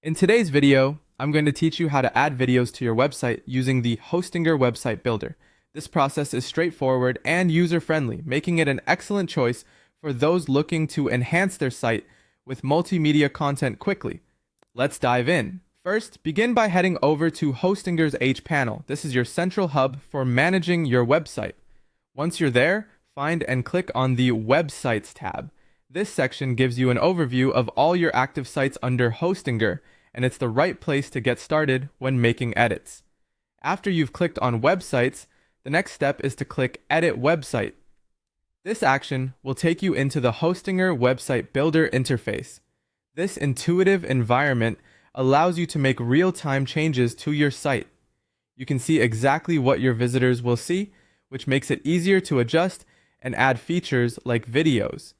In today's video, I'm going to teach you how to add videos to your website using the Hostinger website builder. This process is straightforward and user-friendly, making it an excellent choice for those looking to enhance their site with multimedia content quickly. Let's dive in. First, begin by heading over to Hostinger's hPanel. This is your central hub for managing your website. Once you're there, find and click on the Websites tab. This section gives you an overview of all your active sites under Hostinger, and it's the right place to get started when making edits. After you've clicked on Websites, the next step is to click Edit Website. This action will take you into the Hostinger website builder interface. This intuitive environment allows you to make real-time changes to your site. You can see exactly what your visitors will see, which makes it easier to adjust and add features like videos.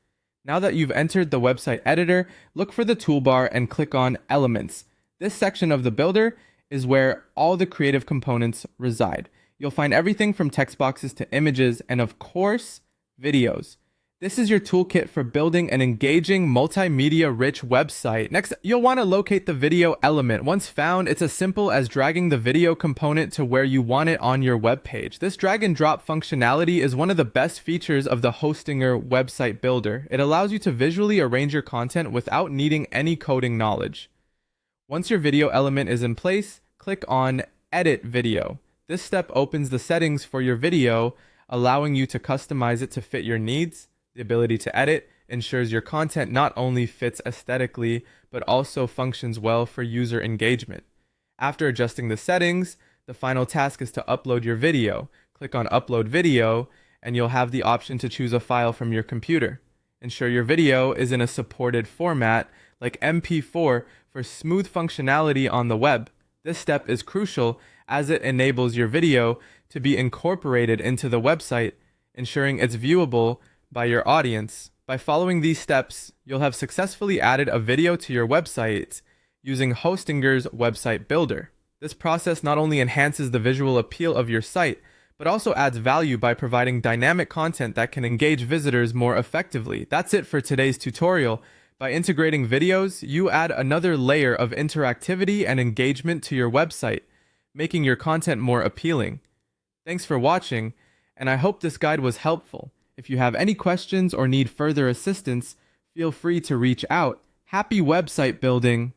Now that you've entered the website editor, look for the toolbar and click on Elements. This section of the builder is where all the creative components reside. You'll find everything from text boxes to images and, of course, videos. This is your toolkit for building an engaging, multimedia-rich website. Next, you'll want to locate the video element. Once found, it's as simple as dragging the video component to where you want it on your web page. This drag and drop functionality is one of the best features of the Hostinger website builder. It allows you to visually arrange your content without needing any coding knowledge. Once your video element is in place, click on Edit Video. This step opens the settings for your video, allowing you to customize it to fit your needs. The ability to edit ensures your content not only fits aesthetically, but also functions well for user engagement. After adjusting the settings, the final task is to upload your video. Click on Upload Video, and you'll have the option to choose a file from your computer. Ensure your video is in a supported format like MP4 for smooth functionality on the web. This step is crucial as it enables your video to be incorporated into the website, ensuring it's viewable by your audience. By following these steps, you'll have successfully added a video to your website using Hostinger's website builder. This process not only enhances the visual appeal of your site, but also adds value by providing dynamic content that can engage visitors more effectively. That's it for today's tutorial. By integrating videos, you add another layer of interactivity and engagement to your website, making your content more appealing. Thanks for watching, and I hope this guide was helpful. If you have any questions or need further assistance, feel free to reach out. Happy website building!